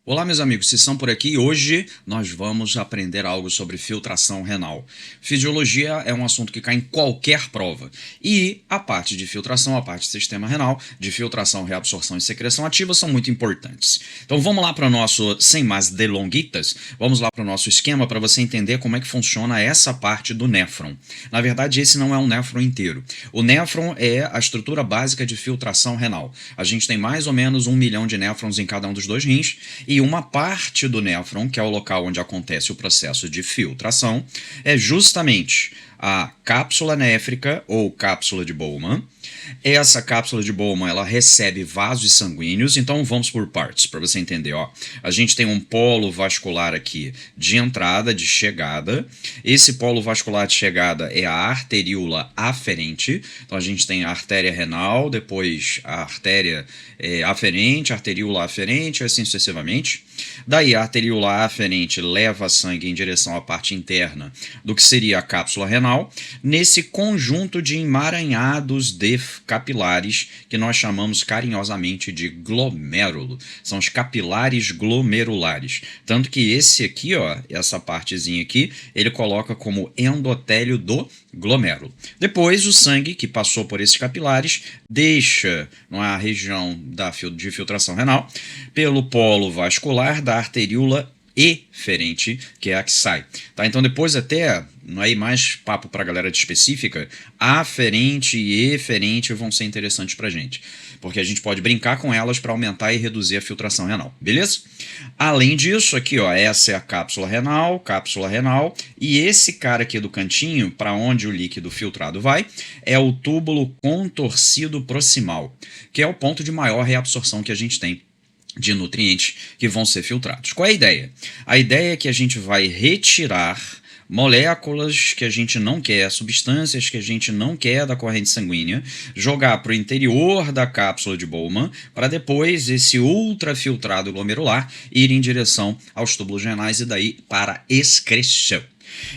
Olá, meus amigos, vocês estão por aqui. Hoje nós vamos aprender algo sobre filtração renal. Fisiologia é um assunto que cai em qualquer prova. E a parte de filtração, a parte do sistema renal, de filtração, reabsorção e secreção ativa são muito importantes. Então vamos lá para o nosso, sem mais delonguitas, vamos lá para o nosso esquema para você entender como é que funciona essa parte do néfron. Na verdade, esse não é um néfron inteiro. O néfron é a estrutura básica de filtração renal. A gente tem mais ou menos 1 milhão de néfrons em cada um dos dois rins e uma parte do néfron, que é o local onde acontece o processo de filtração, é justamente a cápsula néfrica ou cápsula de Bowman. Essa cápsula de Bowman ela recebe vasos sanguíneos, então vamos por partes para você entender. Ó. A gente tem um polo vascular aqui de entrada, de chegada. Esse polo vascular de chegada é a arteríola aferente. Então a gente tem a artéria renal, depois a artéria aferente, arteríola aferente, assim sucessivamente. Daí a arteríola aferente leva sangue em direção à parte interna do que seria a cápsula renal, nesse conjunto de emaranhados de capilares que nós chamamos carinhosamente de glomérulo. São os capilares glomerulares. Tanto que esse aqui, ó, essa partezinha aqui, ele coloca como endotélio do glomérulo. Depois, o sangue que passou por esses capilares deixa a região de filtração renal pelo polo vascular da arteríola eferente, que é a que sai. Tá? Então depois até, não é mais papo para a galera de específica, aferente e eferente vão ser interessantes para a gente, porque a gente pode brincar com elas para aumentar e reduzir a filtração renal, beleza? Além disso, aqui ó, essa é a cápsula renal, e esse cara aqui do cantinho, para onde o líquido filtrado vai, é o túbulo contorcido proximal, que é o ponto de maior reabsorção que a gente tem de nutrientes que vão ser filtrados. Qual é a ideia? A ideia é que a gente vai retirar moléculas que a gente não quer, substâncias que a gente não quer da corrente sanguínea, jogar para o interior da cápsula de Bowman, para depois esse ultrafiltrado glomerular ir em direção aos túbulos renais e daí para excreção.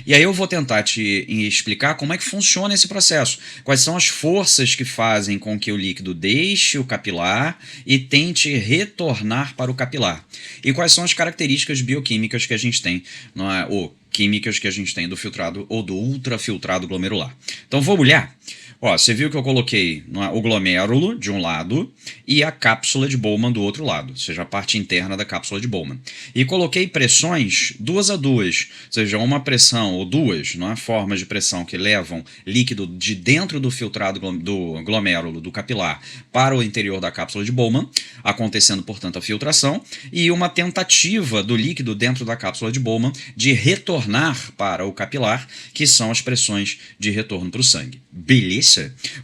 E aí eu vou tentar te explicar como é que funciona esse processo. Quais são as forças que fazem com que o líquido deixe o capilar e tente retornar para o capilar. E quais são as características bioquímicas que a gente tem, não é? Ou químicas que a gente tem do filtrado ou do ultrafiltrado glomerular. Então vamos olhar. Ó, você viu que eu coloquei o glomérulo de um lado e a cápsula de Bowman do outro lado, ou seja, a parte interna da cápsula de Bowman. E coloquei pressões 2 a 2, ou seja, uma pressão ou duas, formas de pressão que levam líquido de dentro do filtrado do glomérulo, do capilar, para o interior da cápsula de Bowman, acontecendo, portanto, a filtração, e uma tentativa do líquido dentro da cápsula de Bowman de retornar para o capilar, que são as pressões de retorno para o sangue. Beleza?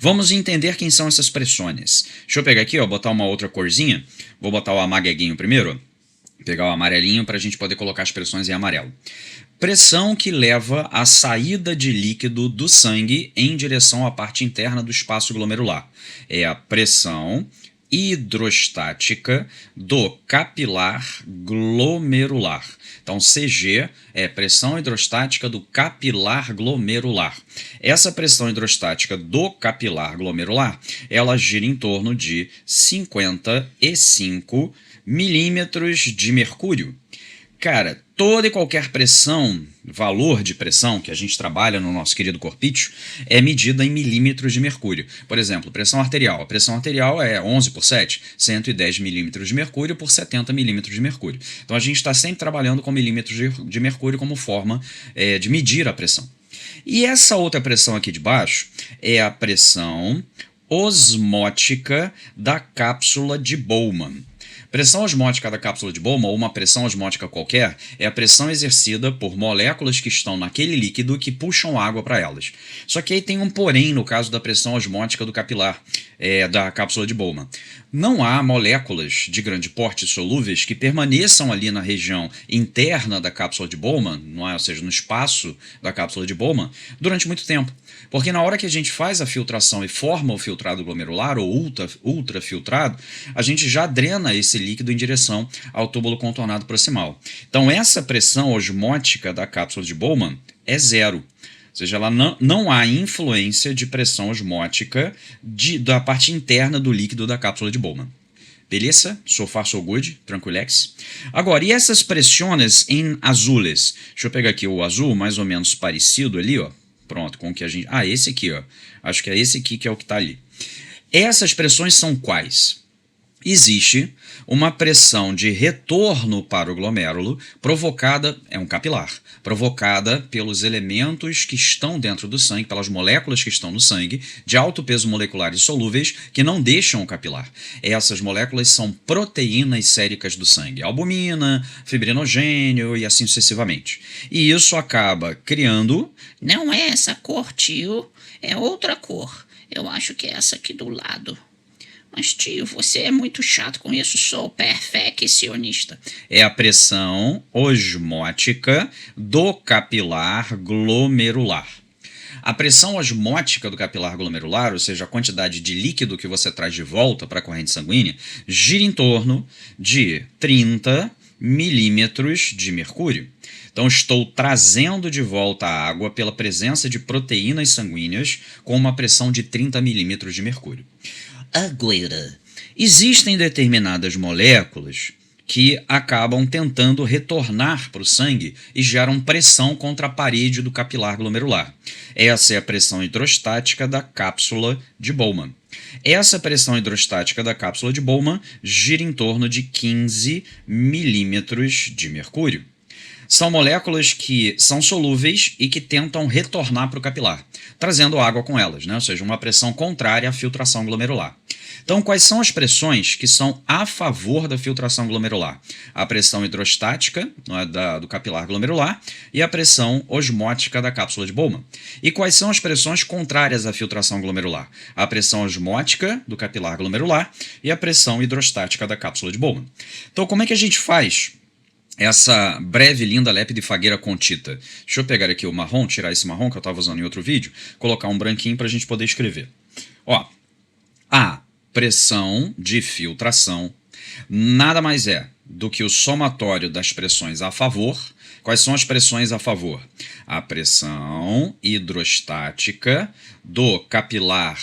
Vamos entender quem são essas pressões. Deixa eu pegar aqui, ó, botar uma outra corzinha. Vou botar o amarelinho primeiro. Pegar o amarelinho para a gente poder colocar as pressões em amarelo. Pressão que leva a saída de líquido do sangue em direção à parte interna do espaço glomerular. É a pressão hidrostática do capilar glomerular. Então, CG é pressão hidrostática do capilar glomerular. Essa pressão hidrostática do capilar glomerular, ela gira em torno de 55 milímetros de mercúrio. Cara, toda e qualquer pressão, valor de pressão que a gente trabalha no nosso querido corpício, é medida em milímetros de mercúrio. Por exemplo, pressão arterial. A pressão arterial é 11 por 7, 110 milímetros de mercúrio por 70 milímetros de mercúrio. Então a gente está sempre trabalhando com milímetros de mercúrio como forma de medir a pressão. E essa outra pressão aqui de baixo é a pressão osmótica da cápsula de Bowman. Pressão osmótica da cápsula de Bowman, ou uma pressão osmótica qualquer, é a pressão exercida por moléculas que estão naquele líquido que puxam água para elas. Só que aí tem um porém no caso da pressão osmótica do capilar, da cápsula de Bowman. Não há moléculas de grande porte solúveis que permaneçam ali na região interna da cápsula de Bowman, ou seja, no espaço da cápsula de Bowman, durante muito tempo. Porque na hora que a gente faz a filtração e forma o filtrado glomerular, ou ultrafiltrado, a gente já drena esse líquido em direção ao túbulo contornado proximal. Então essa pressão osmótica da cápsula de Bowman é zero. Ou seja, ela não há influência de pressão osmótica da parte interna do líquido da cápsula de Bowman. Beleza? So far, so good. Tranquilex. Agora, e essas pressões em azules? Deixa eu pegar aqui o azul, mais ou menos parecido ali, ó. Pronto, com o que a gente... Ah, esse aqui, ó. Acho que é esse aqui que é o que está ali. Essas pressões são quais? Existe uma pressão de retorno para o glomérulo provocada, é um capilar, provocada pelos elementos que estão dentro do sangue, pelas moléculas que estão no sangue, de alto peso molecular e solúveis, que não deixam o capilar. Essas moléculas são proteínas séricas do sangue, albumina, fibrinogênio e assim sucessivamente. E isso acaba criando... Não é essa cor, tio. É outra cor. Eu acho que é essa aqui do lado. Mas, tio, você é muito chato com isso, sou perfeccionista. É a pressão osmótica do capilar glomerular. A pressão osmótica do capilar glomerular, ou seja, a quantidade de líquido que você traz de volta para a corrente sanguínea, gira em torno de 30 milímetros de mercúrio. Então, estou trazendo de volta a água pela presença de proteínas sanguíneas com uma pressão de 30 milímetros de mercúrio. Agora, existem determinadas moléculas que acabam tentando retornar para o sangue e geram pressão contra a parede do capilar glomerular. Essa é a pressão hidrostática da cápsula de Bowman. Essa pressão hidrostática da cápsula de Bowman gira em torno de 15 milímetros de mercúrio. São moléculas que são solúveis e que tentam retornar para o capilar, trazendo água com elas, né? Ou seja, uma pressão contrária à filtração glomerular. Então, quais são as pressões que são a favor da filtração glomerular? A pressão hidrostática do capilar glomerular e a pressão osmótica da cápsula de Bowman. E quais são as pressões contrárias à filtração glomerular? A pressão osmótica do capilar glomerular e a pressão hidrostática da cápsula de Bowman. Então, como é que a gente faz essa breve, linda, lépida e fagueira contita? Deixa eu pegar aqui o marrom, tirar esse marrom que eu estava usando em outro vídeo, colocar um branquinho para a gente poder escrever. Ó, a pressão de filtração nada mais é do que o somatório das pressões a favor. Quais são as pressões a favor? A pressão hidrostática do capilar...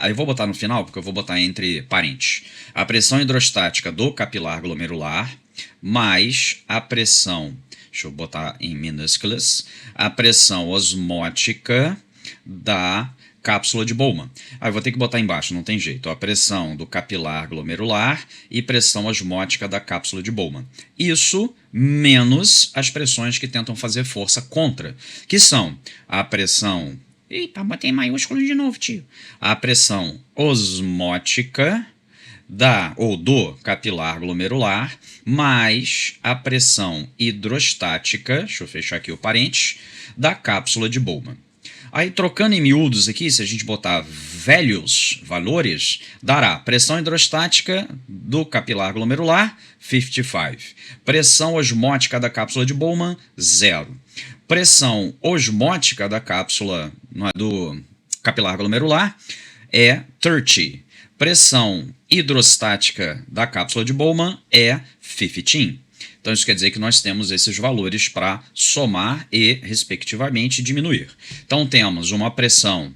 Aí eu vou botar no final, porque eu vou botar entre parênteses. A pressão hidrostática do capilar glomerular mais a pressão, deixa eu botar em minúsculas, a pressão osmótica da cápsula de Bowman. Aí eu vou ter que botar embaixo, não tem jeito. A pressão do capilar glomerular e pressão osmótica da cápsula de Bowman. Isso menos as pressões que tentam fazer força contra, que são a pressão... Eita, botei em maiúsculo de novo, tio. A pressão osmótica do capilar glomerular mais a pressão hidrostática, deixa eu fechar aqui o parênteses, da cápsula de Bowman. Aí, trocando em miúdos aqui, se a gente botar valores, dará pressão hidrostática do capilar glomerular, 55. Pressão osmótica da cápsula de Bowman, 0. Pressão osmótica da cápsula do capilar glomerular é 30. Pressão hidrostática da cápsula de Bowman é 15. Então, isso quer dizer que nós temos esses valores para somar e, respectivamente, diminuir. Então, temos uma pressão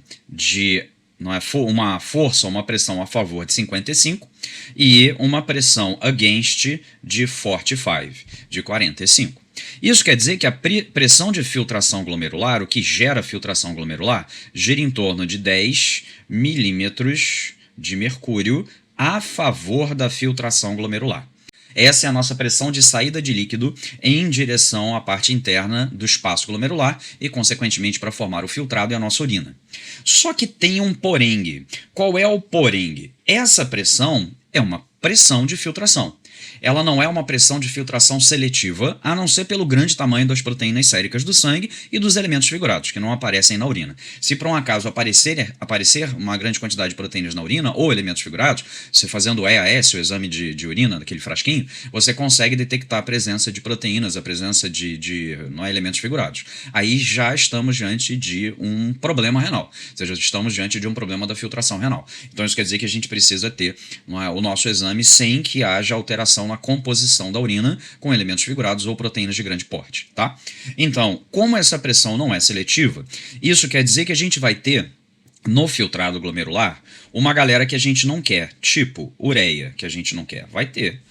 uma força, uma pressão a favor de 55 e uma pressão against de 45, de 45. Isso quer dizer que a pressão de filtração glomerular, o que gera filtração glomerular, gira em torno de 10 milímetros de mercúrio a favor da filtração glomerular. Essa é a nossa pressão de saída de líquido em direção à parte interna do espaço glomerular e, consequentemente, para formar o filtrado e a nossa urina. Só que tem um porém. Qual é o porém? Essa pressão é uma pressão de filtração. Ela não é uma pressão de filtração seletiva, a não ser pelo grande tamanho das proteínas séricas do sangue e dos elementos figurados, que não aparecem na urina. Se por um acaso aparecer uma grande quantidade de proteínas na urina ou elementos figurados, você fazendo o EAS, o exame de urina, daquele frasquinho, você consegue detectar a presença de proteínas, a presença de elementos figurados. Aí já estamos diante de um problema renal, ou seja, estamos diante de um problema da filtração renal. Então isso quer dizer que a gente precisa ter o nosso exame sem que haja alteração na composição da urina com elementos figurados ou proteínas de grande porte, tá? Então, como essa pressão não é seletiva, isso quer dizer que a gente vai ter no filtrado glomerular uma galera que a gente não quer, tipo ureia, que a gente não quer. Vai ter.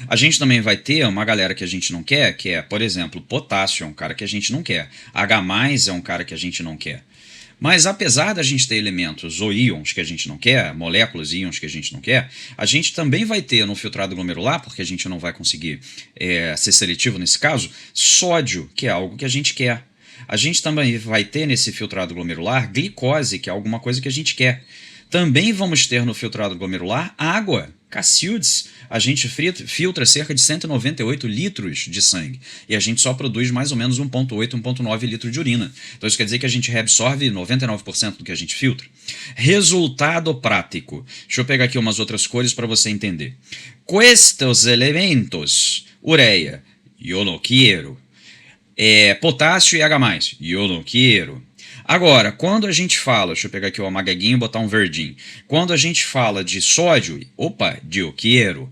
A gente também vai ter uma galera que a gente não quer, que é, por exemplo, potássio é um cara que a gente não quer. H+ é um cara que a gente não quer. Mas apesar da gente ter elementos ou íons que a gente não quer, moléculas e íons que a gente não quer, a gente também vai ter no filtrado glomerular, porque a gente não vai conseguir ser seletivo nesse caso, sódio, que é algo que a gente quer. A gente também vai ter nesse filtrado glomerular glicose, que é alguma coisa que a gente quer. Também vamos ter no filtrado glomerular água, Cacildes. A gente filtra cerca de 198 litros de sangue e a gente só produz mais ou menos 1,8, 1,9 litro de urina. Então isso quer dizer que a gente reabsorve 99% do que a gente filtra. Resultado prático. Deixa eu pegar aqui umas outras cores para você entender. Estes elementos, ureia, eu não quero. Potássio e H+, eu não quero. Agora, quando a gente fala, deixa eu pegar aqui o amagueguinho e botar um verdinho. Quando a gente fala de sódio, opa, eu quero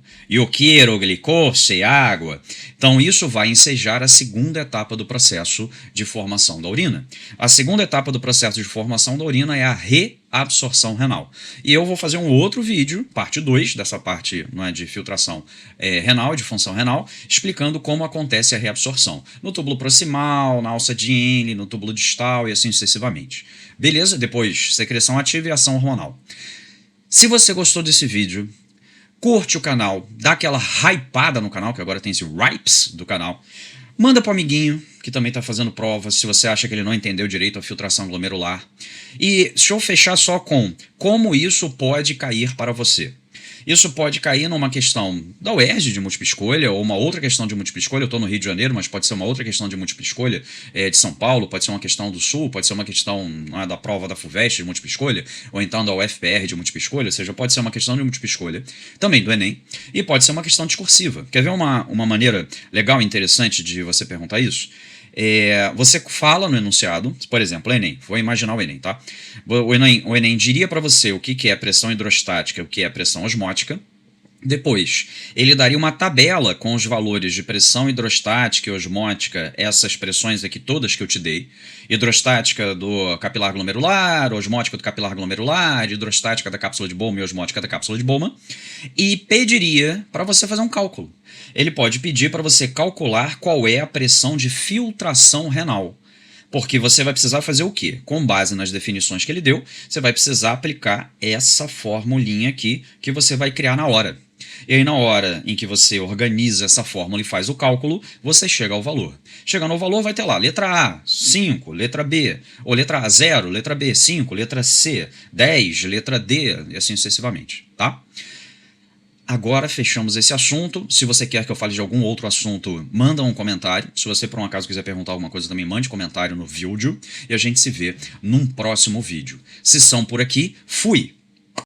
glicose, água. Então isso vai ensejar a segunda etapa do processo de formação da urina. A segunda etapa do processo de formação da urina é a reabsorção renal. E eu vou fazer um outro vídeo, parte 2, dessa parte não é, de filtração renal, de função renal, explicando como acontece a reabsorção. No túbulo proximal, na alça de Henle, no túbulo distal e assim sucessivamente. Beleza? Depois, secreção ativa e ação hormonal. Se você gostou desse vídeo, curte o canal, dá aquela hypada no canal, que agora tem esse Ripes do canal. Manda pro amiguinho, que também está fazendo provas, se você acha que ele não entendeu direito a filtração glomerular. E deixa eu fechar só com como isso pode cair para você. Isso pode cair numa questão da UERJ de múltipla escolha, ou uma outra questão de múltipla escolha. Eu estou no Rio de Janeiro, mas pode ser uma outra questão de múltipla escolha de São Paulo, pode ser uma questão do Sul, pode ser uma questão da prova da FUVEST de múltipla escolha, ou então da UFPR de múltipla escolha, ou seja, pode ser uma questão de múltipla escolha, também do Enem, e pode ser uma questão discursiva. Quer ver uma maneira legal e interessante de você perguntar isso? Você fala no enunciado, por exemplo, Enem, vou imaginar o Enem, tá? O Enem diria para você o que é pressão hidrostática e o que é pressão osmótica. Depois, ele daria uma tabela com os valores de pressão hidrostática e osmótica, essas pressões aqui todas que eu te dei, hidrostática do capilar glomerular, osmótica do capilar glomerular, hidrostática da cápsula de Bowman e osmótica da cápsula de Bowman, e pediria para você fazer um cálculo. Ele pode pedir para você calcular qual é a pressão de filtração renal. Porque você vai precisar fazer o quê? Com base nas definições que ele deu, você vai precisar aplicar essa formulinha aqui que você vai criar na hora. E aí, na hora em que você organiza essa fórmula e faz o cálculo, você chega ao valor. Chegando ao valor, vai ter lá letra A, 5, letra B, ou letra A, 0, letra B, 5, letra C, 10, letra D, e assim sucessivamente, tá? Agora fechamos esse assunto. Se você quer que eu fale de algum outro assunto, manda um comentário. Se você, por um acaso, quiser perguntar alguma coisa, também mande comentário no vídeo. E a gente se vê num próximo vídeo. Se são por aqui, fui!